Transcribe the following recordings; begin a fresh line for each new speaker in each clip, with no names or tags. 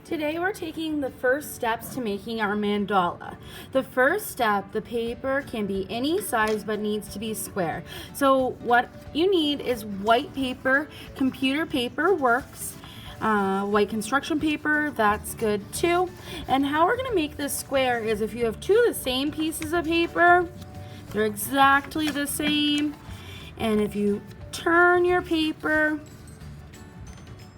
Today we're taking the first steps to making our mandala. The first step, the paper can be any size but needs to be square. So what you need is white paper. Computer paper works. White construction paper, that's good too. And how we're going to make this square is if you have two of the same pieces of paper, they're exactly the same. And if you turn your paper,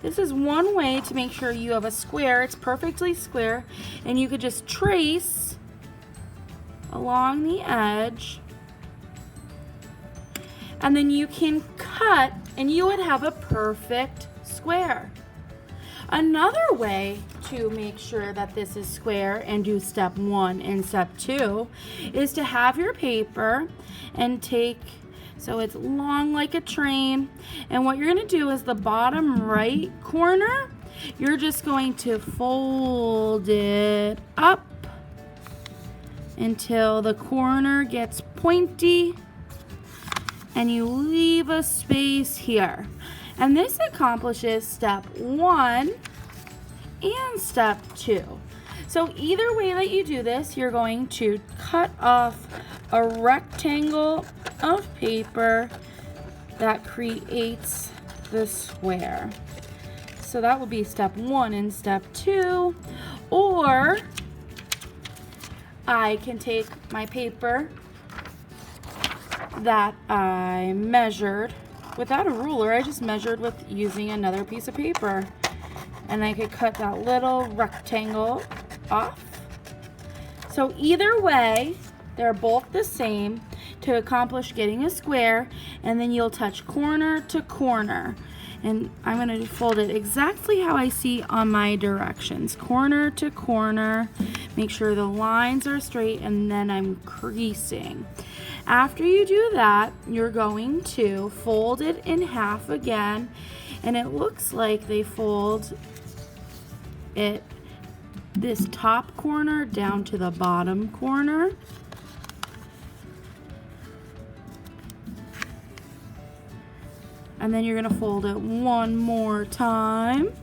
this is one way to make sure you have a square. It's perfectly square, and you could just trace along the edge, and then you can cut and you would have a perfect square. Another way to make sure that this is square and do step 1 and step 2 is to have your paper and take, so it's long like a train, and what you're going to do is the bottom right corner, you're just going to fold it up until the corner gets pointy, and you leave a space here. And this accomplishes step 1 and step 2. So either way that you do this, you're going to cut off a rectangle of paper that creates the square. So that will be step 1 and step 2. Or I can take my paper that I measured without a ruler. I just measured with using another piece of paper, and I could cut that little rectangle off. So either way, they're both the same to accomplish getting a square, and then you'll touch corner to corner. And I'm going to fold it exactly how I see on my directions. Corner to corner. Make sure the lines are straight, and then I'm creasing. After you do that, you're going to fold it in half again, and it looks like they fold it this top corner down to the bottom corner. And then you're going to fold it one more time,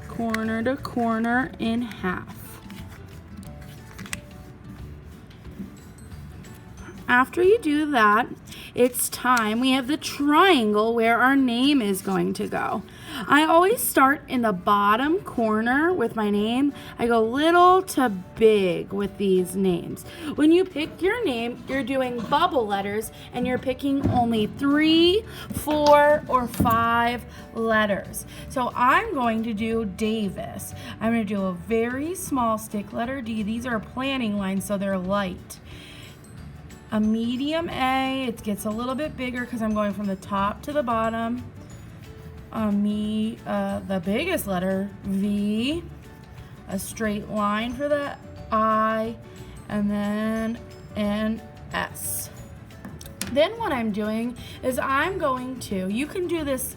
corner to corner in half. After you do that, it's time. We have the triangle where our name is going to go. I always start in the bottom corner with my name. I go little to big with these names. When you pick your name, you're doing bubble letters, and you're picking only 3, 4, or 5 letters. So I'm going to do Davis. I'm going to do a very small stick letter D. These are planning lines, so they're light. A medium A, it gets a little bit bigger because I'm going from the top to the bottom. The biggest letter, V, a straight line for the I, and then an S. Then what I'm doing is I'm going to, you can do this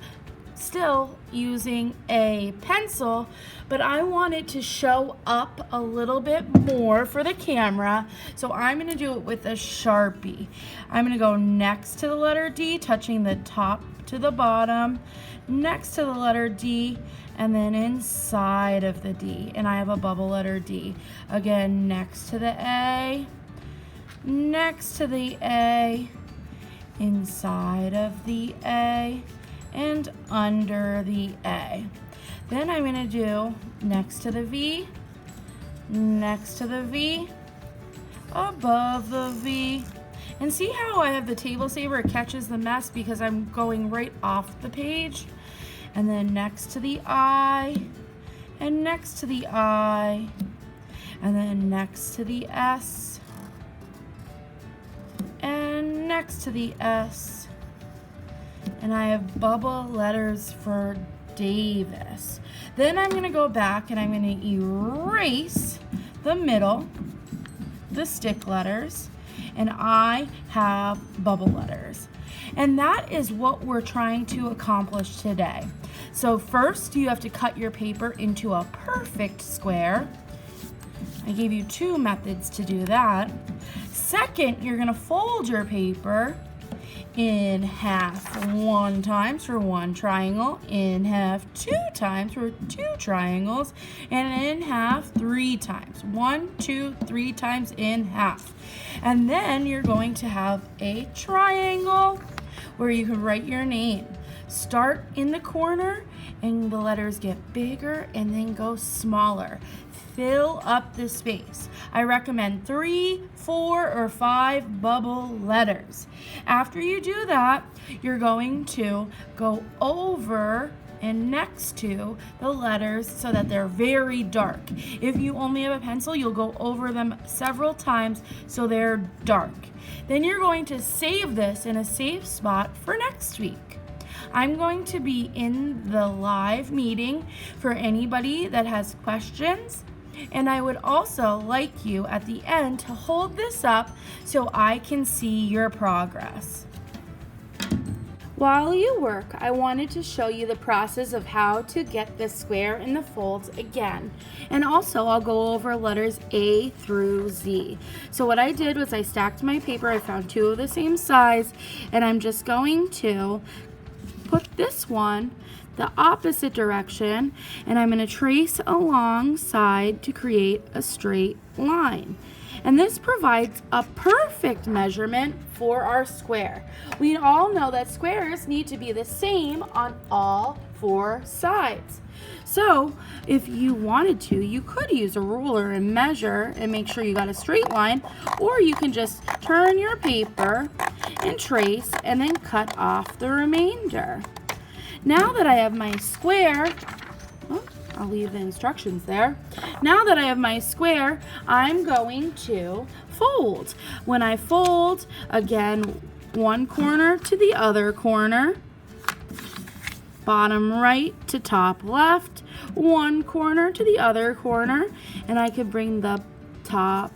still using a pencil, but I want it to show up a little bit more for the camera, so I'm going to do it with a Sharpie. I'm going to go next to the letter D, touching the top to the bottom, next to the letter D, and then inside of the D, and I have a bubble letter D. Again, next to the A, next to the A, inside of the A, and under the A. Then I'm going to do next to the V, next to the V, above the V. And see how I have the table saver, it catches the mess because I'm going right off the page. And then next to the I, and next to the I, and then next to the S, and next to the S. And I have bubble letters for Davis. Then I'm going to go back and I'm going to erase the middle, the stick letters, and I have bubble letters. And that is what we're trying to accomplish today. So first, you have to cut your paper into a perfect square. I gave you 2 methods to do that. Second, you're going to fold your paper in half 1 times for 1 triangle, in half 2 times for 2 triangles, and in half 3 times. 1, 2, 3 times in half. And then you're going to have a triangle where you can write your name. Start in the corner and the letters get bigger and then go smaller. Fill up the space. I recommend 3, 4, or 5 bubble letters. After you do that, you're going to go over and next to the letters so that they're very dark. If you only have a pencil, you'll go over them several times so they're dark. Then you're going to save this in a safe spot for next week. I'm going to be in the live meeting for anybody that has questions. And I would also like you at the end to hold this up so I can see your progress. While you work, I wanted to show you the process of how to get the square in the folds again. And also I'll go over letters A through Z. So what I did was I stacked my paper, I found 2 of the same size, and I'm just going to put this one the opposite direction, and I'm going to trace alongside to create a straight line. And this provides a perfect measurement for our square. We all know that squares need to be the same on all 4 sides. So if you wanted to, you could use a ruler and measure and make sure you got a straight line, or you can just turn your paper and trace and then cut off the remainder. Now that I have my square, I'll leave the instructions there. Now that I have my square, I'm going to fold. When I fold, again, one corner to the other corner, bottom right to top left, one corner to the other corner, and I can bring the top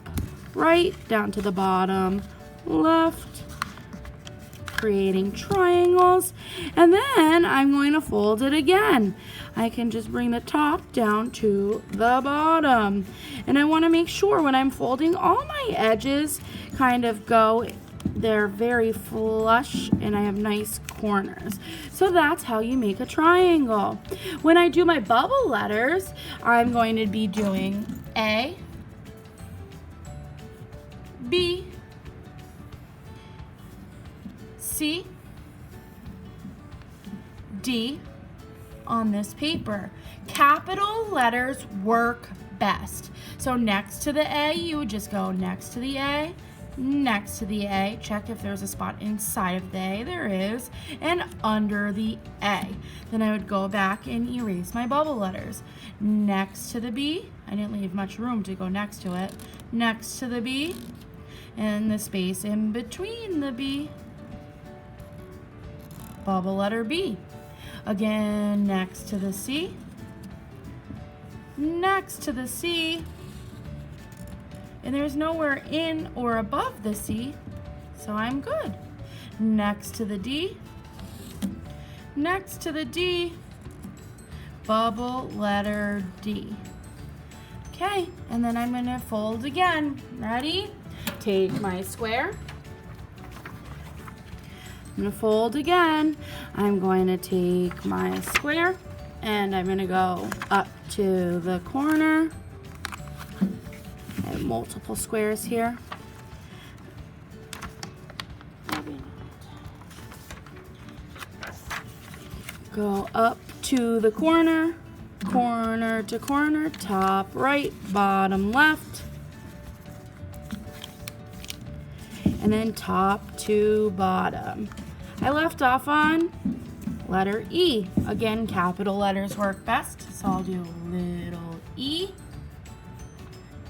right down to the bottom left, creating triangles, and then I'm going to fold it again. I can just bring the top down to the bottom, and I want to make sure when I'm folding all my edges kind of go, they're very flush and I have nice corners. So that's how you make a triangle. When I do my bubble letters, I'm going to be doing A, B, C, D on this paper. Capital letters work best. So next to the A, you would just go next to the A, next to the A, check if there's a spot inside of the A, there is, and under the A. Then I would go back and erase my bubble letters. Next to the B, I didn't leave much room to go next to it. Next to the B, and the space in between the B, bubble letter B. Again, next to the C, next to the C, and there's nowhere in or above the C, so I'm good. Next to the D, next to the D, bubble letter D. Okay, and then I'm gonna fold again. Ready? Take my square. I'm going to fold again. I'm going to take my square and I'm going to go up to the corner. I have multiple squares here. Go up to the corner, corner to corner, top right, bottom left, and then top to bottom. I left off on letter E. Again, capital letters work best, so I'll do little e,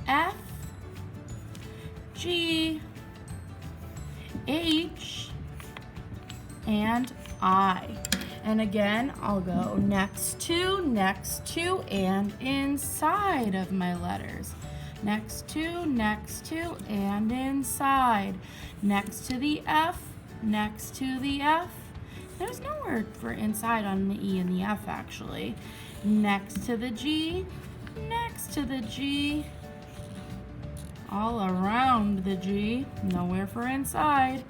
F, G, H, and I. And again, I'll go next to, and inside of my letters. Next to, and inside. Next to the F, next to the F. There's no word for inside on the E and the F, actually. Next to the G, next to the G. All around the G, nowhere for inside.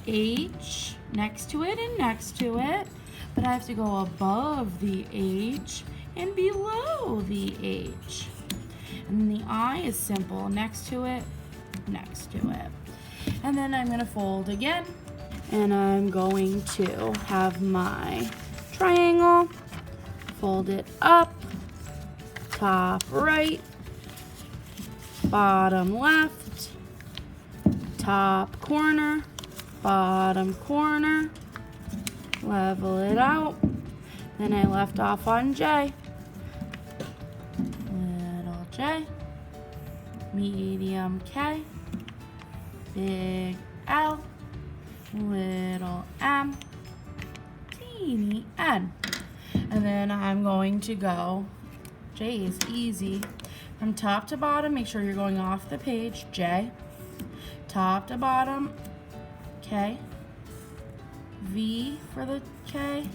H next to it and next to it, but I have to go above the H and below the H. And the I is simple, next to it, next to it. And then I'm gonna fold again, and I'm going to have my triangle, fold it up, top right, bottom left, top corner, bottom corner, level it out. Then I left off on J. Little J, medium K, big L, little m, teeny n. And then I'm going to go, J is easy, from top to bottom. Make sure you're going off the page, J, top to bottom, K, V for the K,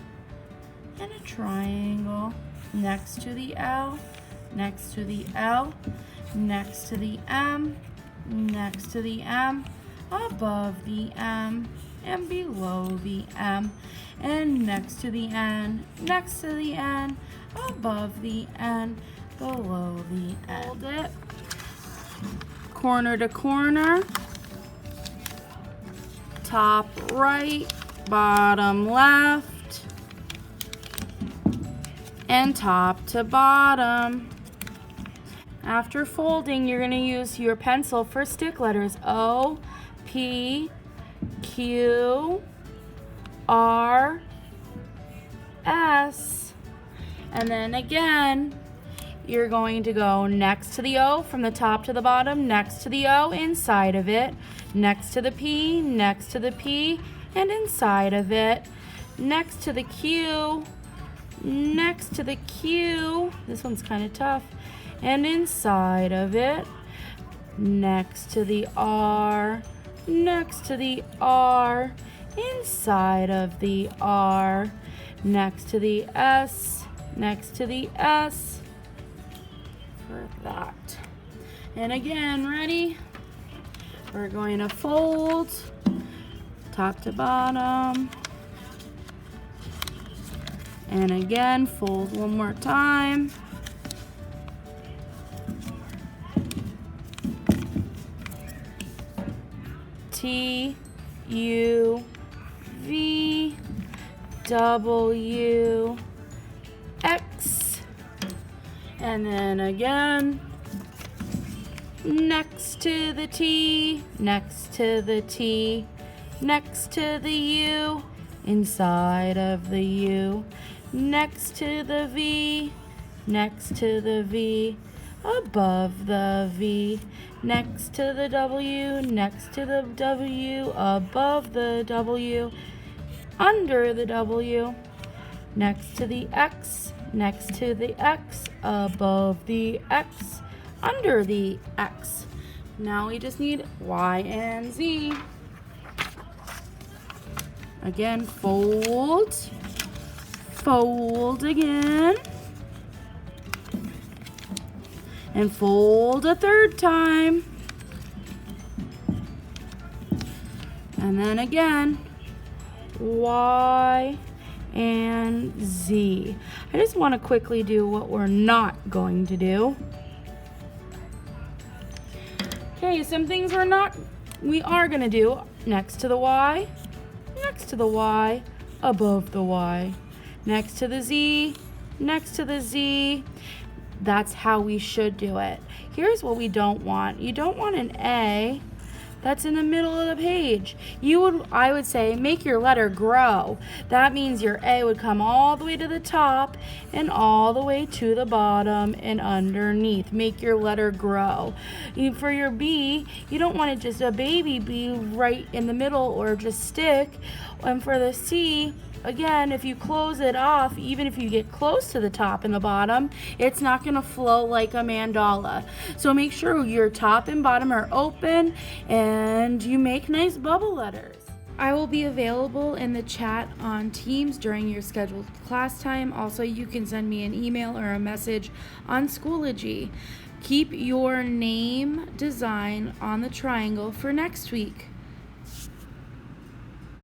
and a triangle next to the L, next to the L, next to the M, next to the M, above the M, and below the M, and next to the N, next to the N, above the N, below the N. Hold it. Corner to corner, top right, bottom left, and top to bottom. After folding, you're going to use your pencil for stick letters O, P, Q, R, S. And then again, you're going to go next to the O from the top to the bottom, next to the O, inside of it, next to the P, next to the P, and inside of it, next to the Q, next to the Q, this one's kind of tough, and inside of it, next to the R, next to the R, inside of the R, next to the S, next to the S, for that. And again, ready? We're going to fold top to bottom. And again, fold one more time. T, U, V, W, X. And then again, next to the T, next to the T, next to the U, inside of the U, next to the V, next to the V, above the V, next to the W, next to the W, above the W, under the W, next to the X, next to the X, above the X, under the X. Now we just need Y and Z. Again, fold, fold again, and fold a third time. And then again, Y and Z. I just want to quickly do what we're not going to do. Okay, some things we are going to do. Next to the Y, next to the Y, above the Y, next to the Z, next to the Z. That's how we should do it. Here's what we don't want. You don't want an A that's in the middle of the page. I would say, make your letter grow. That means your A would come all the way to the top and all the way to the bottom and underneath. Make your letter grow. For your B, you don't want it just a baby B right in the middle or just stick. And for the C, again, if you close it off, even if you get close to the top and the bottom, it's not going to flow like a mandala. So make sure your top and bottom are open and you make nice bubble letters. I will be available in the chat on Teams during your scheduled class time. Also, you can send me an email or a message on Schoology. Keep your name design on the triangle for next week.